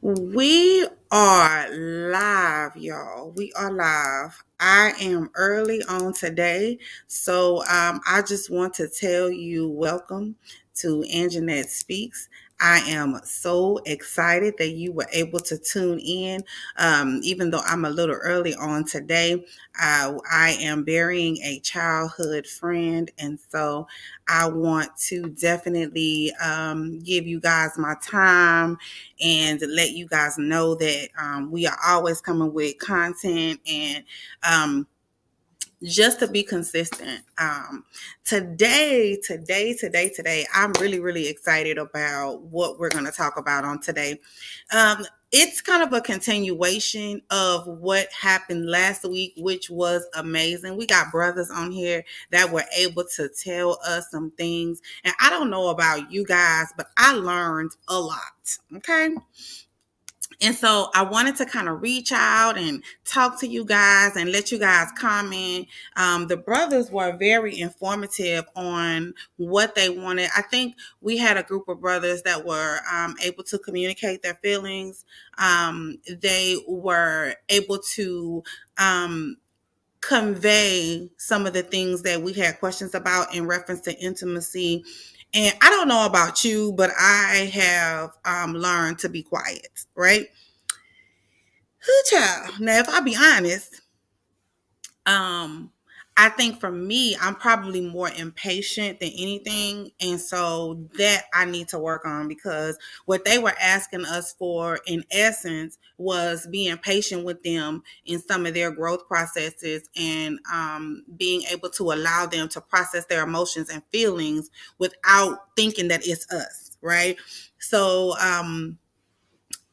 We are live, y'all. We are live. I am early on today, so I just want to tell you welcome to Anjanette Speaks. I am so excited that you were able to tune in. Even though I'm a little early on today, I am burying a childhood friend, and so I want to definitely give you guys my time and let you guys know that we are always coming with content and just to be consistent. Today, I'm really, really excited about what we're going to talk about on today. It's kind of a continuation of what happened last week, which was amazing. We got brothers on here that were able to tell us some things. And I don't know about you guys, but I learned a lot. Okay. And so I wanted to kind of reach out and talk to you guys and let you guys comment. The brothers were very informative on what they wanted. I think we had a group of brothers that were able to communicate their feelings. They were able to convey some of the things that we had questions about in reference to intimacy. And I don't know about you, but I have learned to be quiet, right? Child. Now, if I be honest, um, I think for me, I'm probably more impatient than anything. And so that I need to work on because what they were asking us for, in essence, was being patient with them in some of their growth processes and being able to allow them to process their emotions and feelings without thinking that it's us, right? So,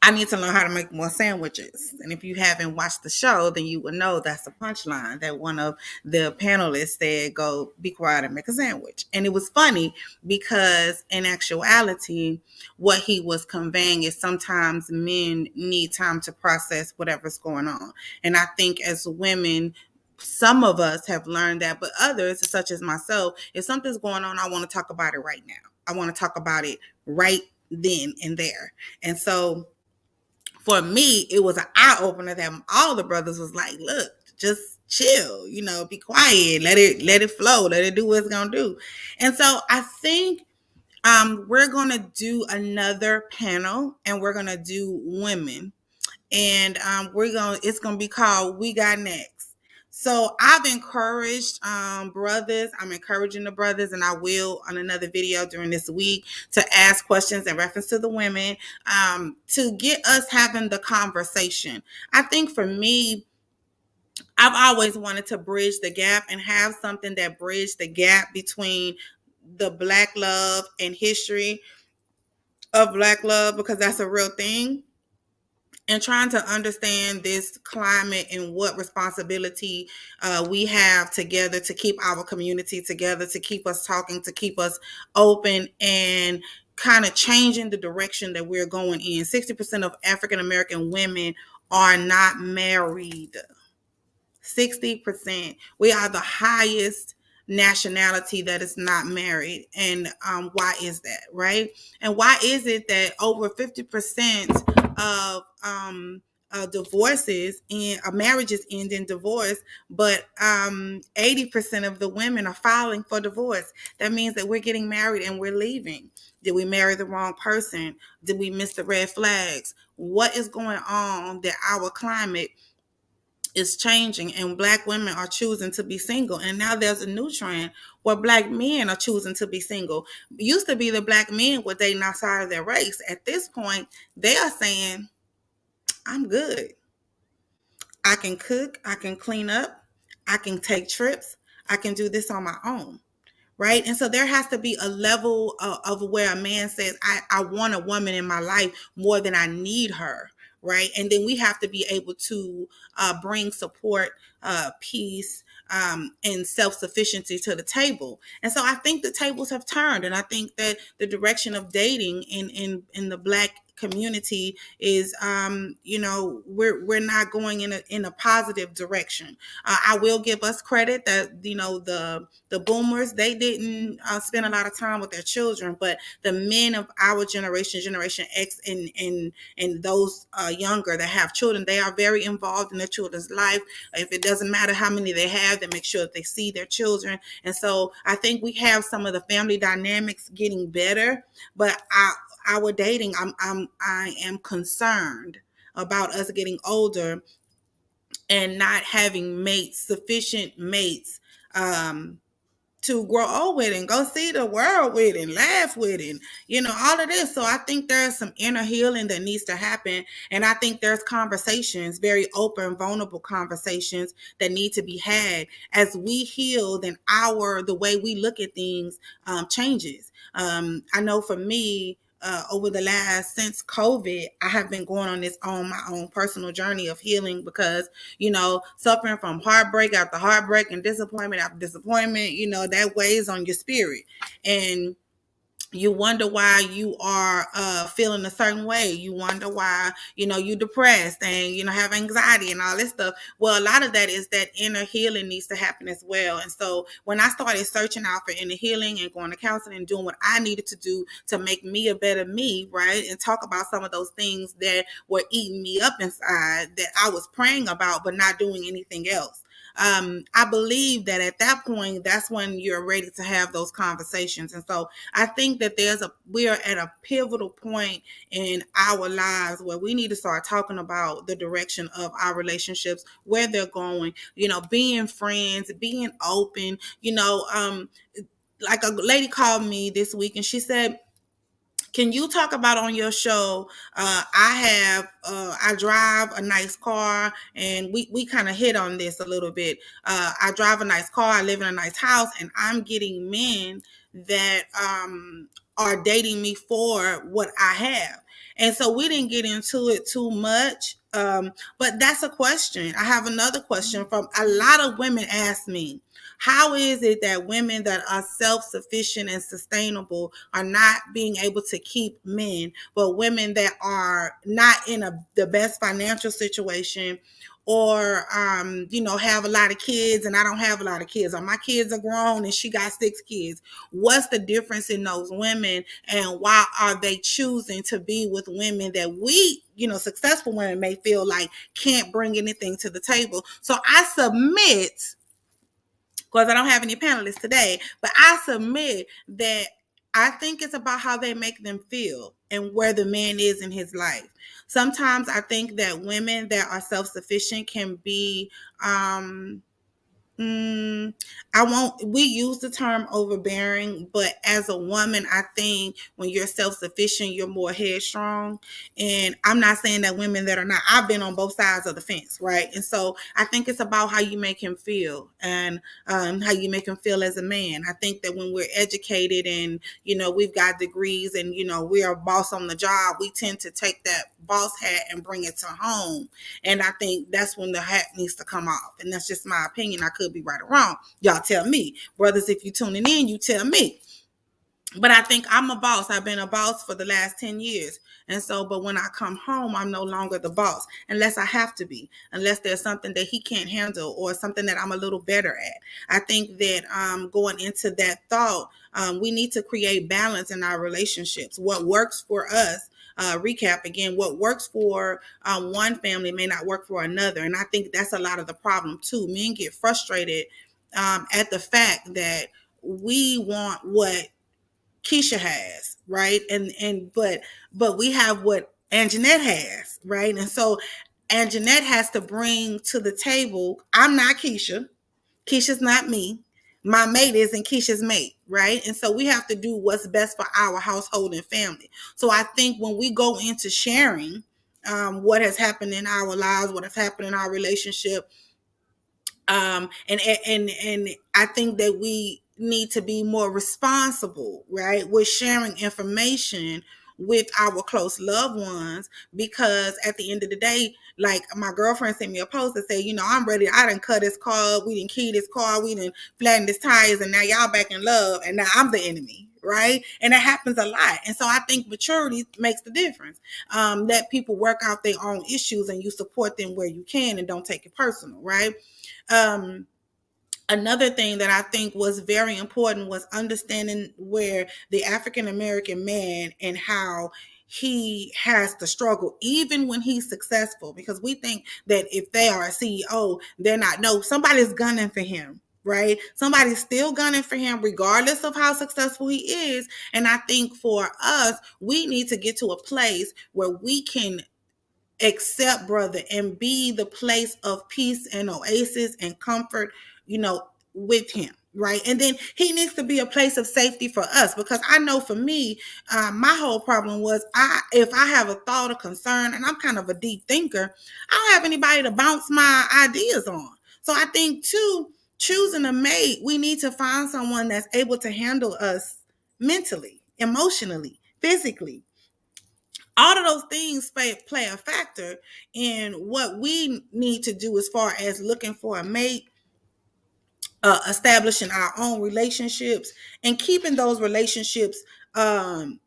I need to learn how to make more sandwiches. And if you haven't watched the show, then you will know that's a punchline that one of the panelists said, go be quiet and make a sandwich. And it was funny because in actuality, what he was conveying is sometimes men need time to process whatever's going on. And I think as women, some of us have learned that, but others, such as myself, if something's going on, I want to talk about it right now. I want to talk about it right then and there. And so for me, it was an eye opener that all the brothers was like, look, just chill, be quiet, let it flow, let it do what it's gonna do. And so I think we're gonna do another panel and we're gonna do women. And it's gonna be called We Got Next. So I've encouraged brothers. I'm encouraging the brothers, and I will on another video during this week to ask questions in reference to the women to get us having the conversation. I think for me, I've always wanted to bridge the gap and have something that bridged the gap between the Black love and history of Black love because that's a real thing, and trying to understand this climate and what responsibility we have together to keep our community together, to keep us talking, to keep us open, and kind of changing the direction that we're going in. 60% of African American women are not married. 60%. We are the highest nationality that is not married. And why is that, right? And why is it that over 50% of divorces and marriages end in divorce, but 80% of the women are filing for divorce? That means that we're getting married and we're leaving. Did we marry the wrong person? Did we miss the red flags? What is going on that our climate is changing and Black women are choosing to be single? And now there's a new trend where Black men are choosing to be single. It used to be the Black men were dating outside of their race. At this point, they are saying, I'm good. I can cook, I can clean up, I can take trips, I can do this on my own. Right. And so there has to be a level of where a man says, I want a woman in my life more than I need her. Right. And then we have to be able to bring support, peace, and self-sufficiency to the table. And so I think the tables have turned. And I think that the direction of dating in the Black community is, we're not going in a positive direction. I will give us credit that, the boomers, they didn't spend a lot of time with their children, but the men of our generation, Generation X, and those younger that have children, they are very involved in their children's life. If it doesn't matter how many they have, they make sure that they see their children. And so I think we have some of the family dynamics getting better, but our dating, I am concerned about us getting older and not having mates, sufficient mates, to grow old with and go see the world with and laugh with and all of this. So I think there's some inner healing that needs to happen, and I think there's conversations, very open, vulnerable conversations that need to be had. As we heal, then the way we look at things changes. I know for me, over the since COVID, I have been going on my own personal journey of healing, because, suffering from heartbreak after heartbreak and disappointment after disappointment, that weighs on your spirit. And you wonder why you are feeling a certain way. You wonder why, you're depressed and, have anxiety and all this stuff. Well, a lot of that is that inner healing needs to happen as well. And so when I started searching out for inner healing and going to counseling and doing what I needed to do to make me a better me, right, and talk about some of those things that were eating me up inside that I was praying about but not doing anything else, I believe that at that point, that's when you're ready to have those conversations. And so I think that we are at a pivotal point in our lives where we need to start talking about the direction of our relationships, where they're going, being friends, being open, like a lady called me this week and she said, can you talk about on your show? I drive a nice car, and we kind of hit on this a little bit. I drive a nice car, I live in a nice house, and I'm getting men that are dating me for what I have. And so we didn't get into it too much. But that's a question. I have another question from a lot of women ask me. How is it that women that are self-sufficient and sustainable are not being able to keep men, but women that are not in the best financial situation, or have a lot of kids and I don't have a lot of kids, or my kids are grown and she got 6 kids? What's the difference in those women, and why are they choosing to be with women that we, successful women, may feel like can't bring anything to the table? So I submit, because I don't have any panelists today, but I submit that I think it's about how they make them feel and where the man is in his life. Sometimes I think that women that are self-sufficient can be, we use the term overbearing, but as a woman, I think when you're self-sufficient, you're more headstrong. And I'm not saying that women that are not, I've been on both sides of the fence, right? And so I think it's about how you make him feel, and how you make him feel as a man. I think that when we're educated and, we've got degrees and, we're a boss on the job, we tend to take that boss hat and bring it to home. And I think that's when the hat needs to come off. And that's just my opinion. I could be right or wrong. Y'all tell me. Brothers, if you're tuning in, you tell me. But I think I'm a boss. I've been a boss for the last 10 years. And so, but when I come home, I'm no longer the boss, unless I have to be, unless there's something that he can't handle or something that I'm a little better at. I think that going into that thought, we need to create balance in our relationships. What works for us, recap again, what works for one family may not work for another. And I think that's a lot of the problem too. Men get frustrated at the fact that we want what Keisha has, right? But we have what Anjanette has, right? And so Anjanette has to bring to the table, I'm not Keisha. Keisha's not me. My mate isn't Keisha's mate, right? And so we have to do what's best for our household and family. So I think when we go into sharing what has happened in our lives, what has happened in our relationship, and I think that we need to be more responsible, right, with sharing information with our close loved ones, because at the end of the day, like my girlfriend sent me a post that said, I'm ready. I done cut his car, we didn't key this car, we didn't flatten his tires, and now y'all back in love, and now I'm the enemy, right? And it happens a lot. And so I think maturity makes the difference. Let people work out their own issues and you support them where you can and don't take it personal, right? Um, Another thing that I think was very important was understanding where the African American man and how he has to struggle even when he's successful, because we think that if they are a CEO, they're not. No, somebody's gunning for him, right? Somebody's still gunning for him regardless of how successful he is. And I think for us, we need to get to a place where we can accept brother and be the place of peace and oasis and comfort, with him, right? And then he needs to be a place of safety for us, because I know for me, my whole problem was, if I have a thought or concern, and I'm kind of a deep thinker, I don't have anybody to bounce my ideas on. So I think too, choosing a mate, we need to find someone that's able to handle us mentally, emotionally, physically. All of those things play a factor in what we need to do as far as looking for a mate, establishing our own relationships, and keeping those relationships, healthy,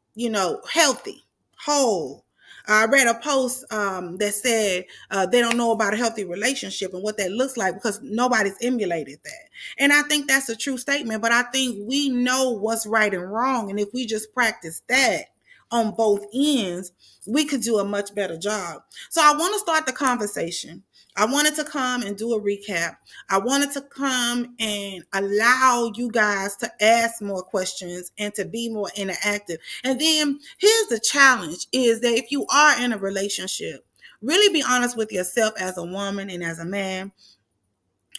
whole. I read a post that said they don't know about a healthy relationship and what that looks like because nobody's emulated that. And I think that's a true statement, but I think we know what's right and wrong. And if we just practice that on both ends, we could do a much better job. So I want to start the conversation. I wanted to come and do a recap. I wanted to come and allow you guys to ask more questions and to be more interactive. And then here's the challenge, is that if you are in a relationship, really be honest with yourself as a woman and as a man.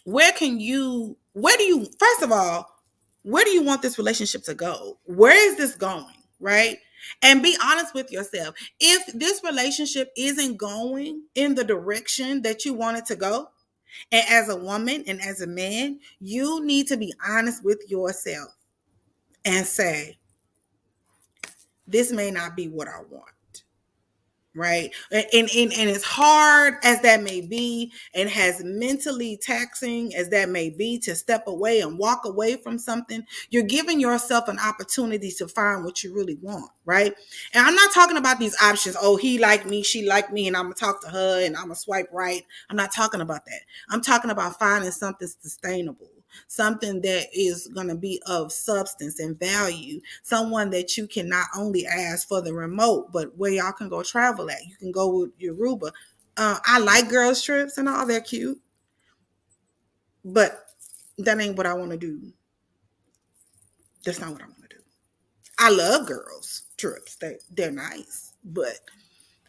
First of all, where do you want this relationship to go? Where is this going? Right? And be honest with yourself. If this relationship isn't going in the direction that you want it to go, and as a woman and as a man, you need to be honest with yourself and say, this may not be what I want. Right. And as hard as that may be, and as mentally taxing as that may be to step away and walk away from something, you're giving yourself an opportunity to find what you really want. Right. And I'm not talking about these options. Oh, he liked me, she liked me, and I'm going to talk to her and I'm going to swipe right. I'm not talking about that. I'm talking about finding something sustainable, something that is going to be of substance and value, someone that you can not only ask for the remote, but where y'all can go travel at. You can go with your Aruba. I like girls trips and all, they're cute, but that ain't what I want to do. That's not what I want to do. I love girls trips. They're nice, but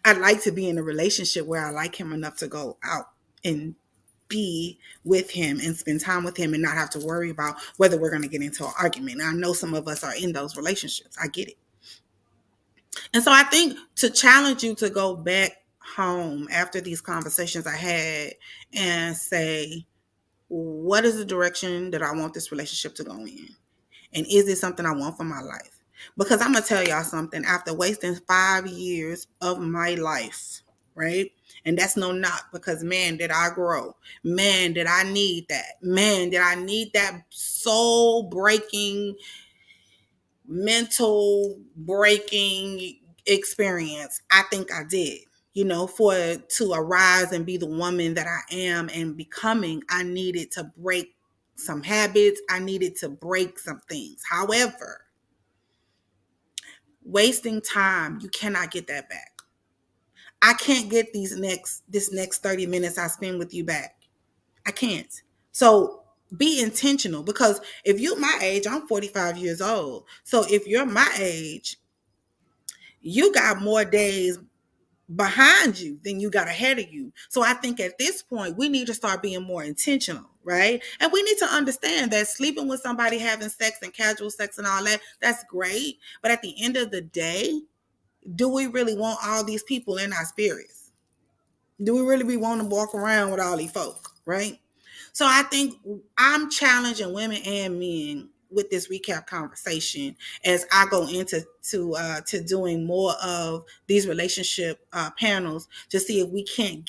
I'd like to be in a relationship where I like him enough to go out and be with him and spend time with him and not have to worry about whether we're going to get into an argument. And I know some of us are in those relationships. I get it. And so I think to challenge you to go back home after these conversations I had and say, what is the direction that I want this relationship to go in? And is it something I want for my life? Because I'm going to tell y'all something. After wasting 5 years of my life, right? And that's no knock, because man, did I grow. Man, did I need that. Man, did I need that soul breaking, mental breaking experience. I think I did. To arise and be the woman that I am and becoming, I needed to break some habits. I needed to break some things. However, wasting time, you cannot get that back. I can't get this next 30 minutes I spend with you back. I can't. So be intentional, because if you're my age, I'm 45 years old. So if you're my age, you got more days behind you than you got ahead of you. So I think at this point, we need to start being more intentional, right? And we need to understand that sleeping with somebody, having sex and casual sex and all that, that's great. But at the end of the day, do we really want all these people in our spirits? Do we really want to walk around with all these folk, right? So I think I'm challenging women and men with this recap conversation as I go into to doing more of these relationship panels, to see if we can't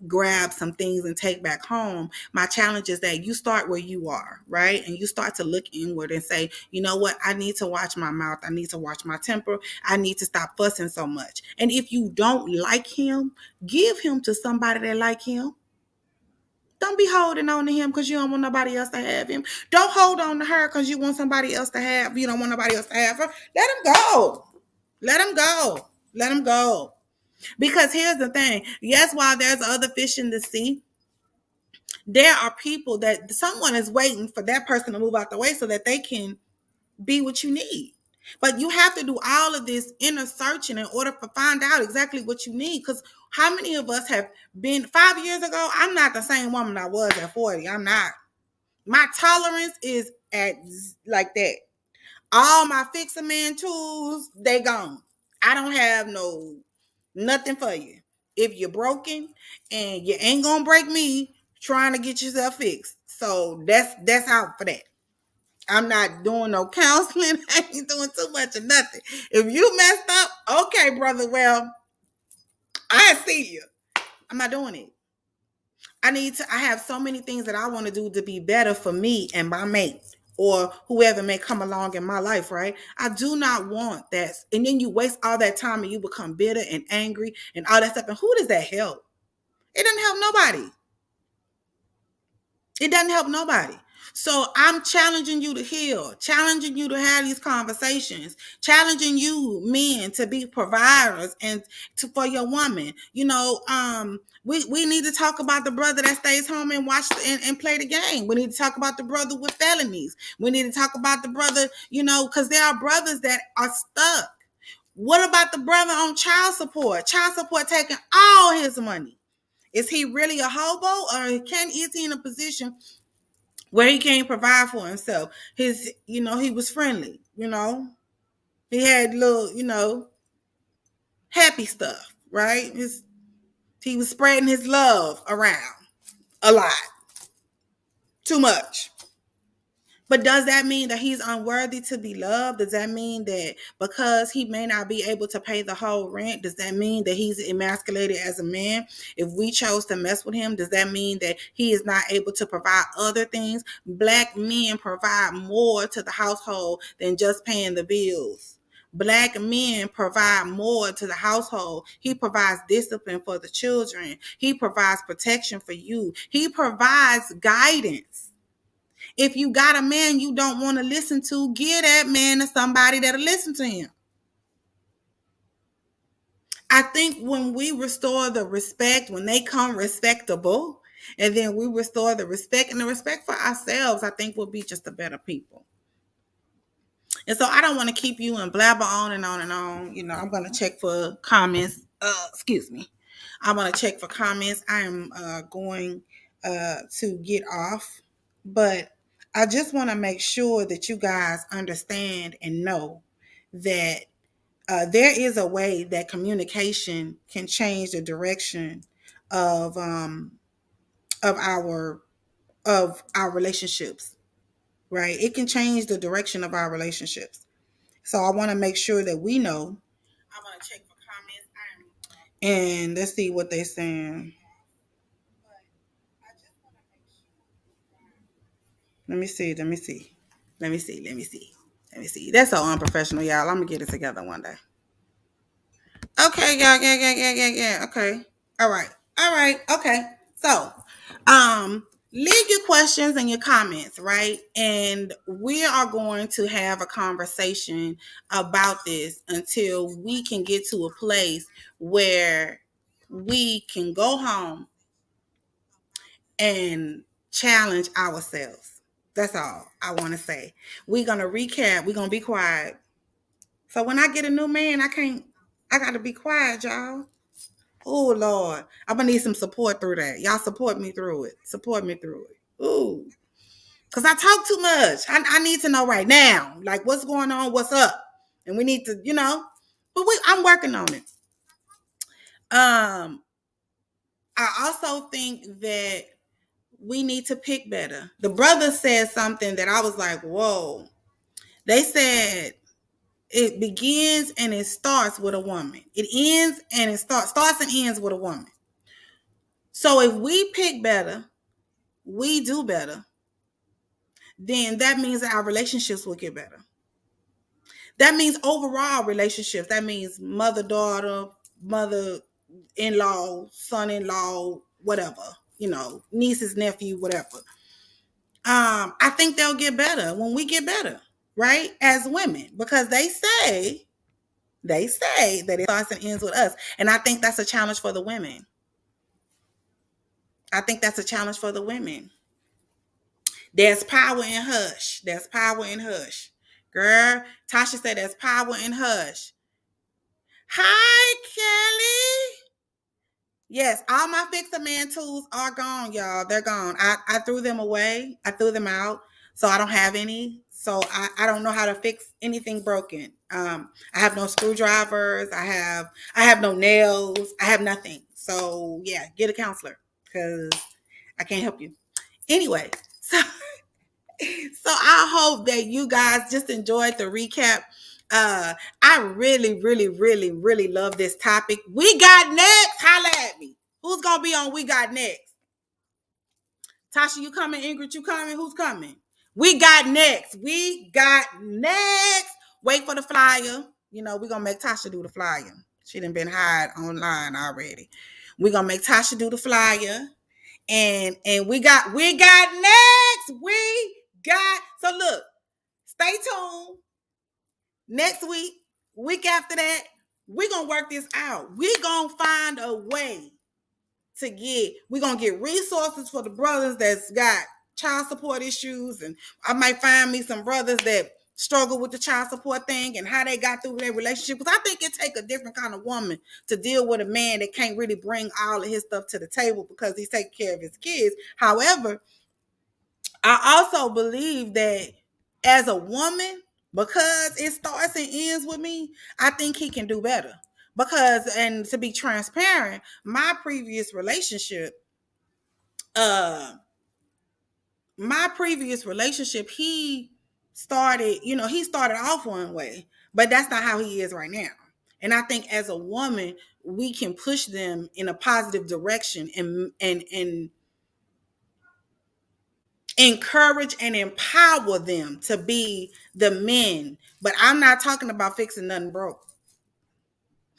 grab some things and take back home. My challenge is that you start where you are, right? And you start to look inward and say, you know what? I need to watch my mouth. I need to watch my temper. I need to stop fussing so much. And if you don't like him, give him to somebody that like him. Don't be holding on to him because you don't want nobody else to have him. Don't hold on to her because you want somebody else to have. You don't want nobody else to have her. Let him go. Let him go. Let him go. Because here's the thing. Yes, while there's other fish in the sea, there are people that someone is waiting for that person to move out the way so that they can be what you need. But you have to do all of this inner searching in order to find out exactly what you need. Because how many of us have been 5 years ago? I'm not the same woman I was at 40. I'm not. My tolerance is at like that. All my fix a man tools, they gone. I don't have nothing for you. If you're broken and you ain't gonna break me trying to get yourself fixed. So that's out for that. I'm not doing no counseling. I ain't doing too much of nothing. If you messed up, okay, brother. Well, I see you. I'm not doing it. I have so many things that I want to do to be better for me and my mate or whoever may come along in my life, right? I do not want that. And then you waste all that time and you become bitter and angry and all that stuff. And who does that help? It doesn't help nobody. It doesn't help nobody. So I'm challenging you to heal, challenging you to have these conversations, challenging you men to be providers and for your woman. We need to talk about the brother that stays home and watch and play the game. We need to talk about the brother with felonies. We need to talk about the brother, because there are brothers that are stuck. What about the brother on child support? Child support taking all his money. Is he really a hobo, or is he in a position where he can't provide for himself? He was friendly, he had little, happy stuff, right? He was spreading his love around a lot, too much. But does that mean that he's unworthy to be loved? Does that mean that because he may not be able to pay the whole rent, does that mean that he's emasculated as a man? If we chose to mess with him, does that mean that he is not able to provide other things? Black men provide more to the household than just paying the bills. Black men provide more to the household. He provides discipline for the children. He provides protection for you. He provides guidance. If you got a man you don't want to listen to, give that man to somebody that'll listen to him. I think when we restore the respect, when they come respectable, and then we restore the respect and the respect for ourselves, I think we'll be just a better people. And so I don't want to keep you and blabber on and on and on. I'm going to check for comments. Excuse me. I'm going to check for comments. I am going to get off. But I just want to make sure that you guys understand and know that there is a way that communication can change the direction of our relationships, right? It can change the direction of our relationships. So I want to make sure that we know. I want to check for comments. And let's see what they're saying. Let me see. That's so unprofessional, y'all. I'm gonna get it together one day. Okay, y'all. Yeah. Okay. All right. Okay. So, leave your questions and your comments, right? And we are going to have a conversation about this until we can get to a place where we can go home and challenge ourselves. That's all I want to say. We're going to recap. We're going to be quiet. So when I get a new man, I got to be quiet, y'all. Oh, Lord. I'm going to need some support through that. Y'all support me through it. Ooh. Because I talk too much. I need to know right now, like what's going on, what's up. And we need to, but I'm working on it. I also think that we need to pick better. The brother said something that I was like, whoa. They said it begins and it starts with a woman. It ends and it starts and ends with a woman. So if we pick better, we do better, then that means that our relationships will get better. That means overall relationships. That means mother daughter, mother in law, son in law, whatever, nieces, nephew, whatever. I think they'll get better when we get better, right? As women, because they say that it starts and ends with us. And I think that's a challenge for the women. I think that's a challenge for the women. There's power in hush. There's power in hush. Girl, Tasha said there's power in hush. Hi, Kelly. Yes, all my Fix a Man tools are gone, y'all. They're gone. I threw them away. I threw them out. So I don't have any. So I don't know how to fix anything broken. I have no screwdrivers. I have no nails. I have nothing. So yeah, get a counselor because I can't help you. Anyway, so I hope that you guys just enjoyed the recap. I really, really, really, really love this topic. We got next. Holla at me. Who's gonna be on We Got Next? Tasha, you coming? Ingrid, you coming? Who's coming? We got next. We got next. Wait for the flyer. We're gonna make Tasha do the flyer. She done been hired online already. We're gonna make Tasha do the flyer. And we got next. So look, stay tuned. Next week after that, we're gonna work this out. We're gonna find a way we're gonna get resources for the brothers that's got child support issues, and I might find me some brothers that struggle with the child support thing and how they got through their relationship. Because I think it takes a different kind of woman to deal with a man that can't really bring all of his stuff to the table because he's taking care of his kids. However, I also believe that as a woman, because it starts and ends with me, I think he can do better. Because, and to be transparent, my previous relationship, uh, he started off one way, but that's not how he is right now. And I think as a woman, we can push them in a positive direction and encourage and empower them to be the men. But I'm not talking about fixing nothing broke.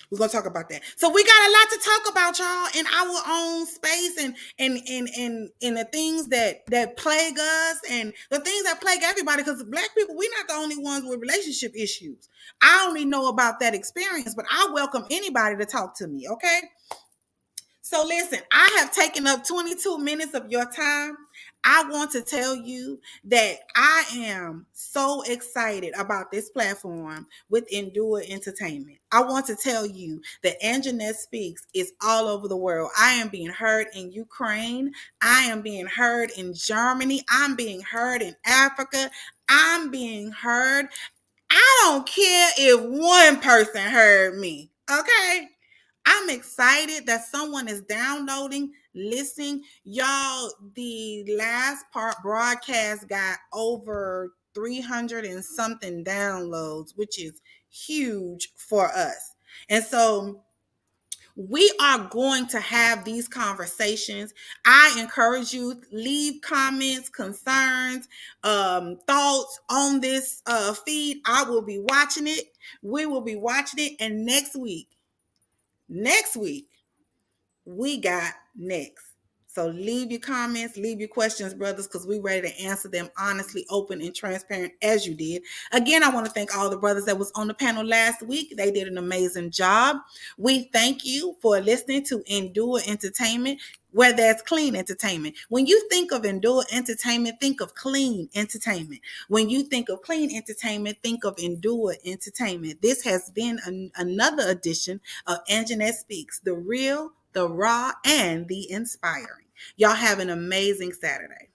We're gonna talk about that. So we got a lot to talk about, y'all, in our own space and the things that plague us and the things that plague everybody. Because Black people, we're not the only ones with relationship issues. I only know about that experience, but I welcome anybody to talk to me. Okay. So listen, I have taken up 22 minutes of your time. I want to tell you that I am so excited about this platform with Endure Entertainment. I want to tell you that Anjanette Speaks is all over the world. I am being heard in Ukraine. I am being heard in Germany. I'm being heard in Africa. I'm being heard. I don't care if one person heard me. Okay. I'm excited that someone is downloading, listening. Y'all, the last part broadcast got over 300 and something downloads, which is huge for us. And so we are going to have these conversations. I encourage you, leave comments, concerns, thoughts on this feed. I will be watching it. We will be watching it. And next week, we got next. So leave your comments, leave your questions, brothers, because we're ready to answer them honestly, open, and transparent as you did. Again, I want to thank all the brothers that was on the panel last week. They did an amazing job. We thank you for listening to Endure Entertainment, where there's clean entertainment. When you think of Endure Entertainment, think of clean entertainment. When you think of clean entertainment, think of Endure Entertainment. This has been another edition of Anjanette Speaks, the real, the raw, and the inspiring. Y'all have an amazing Saturday.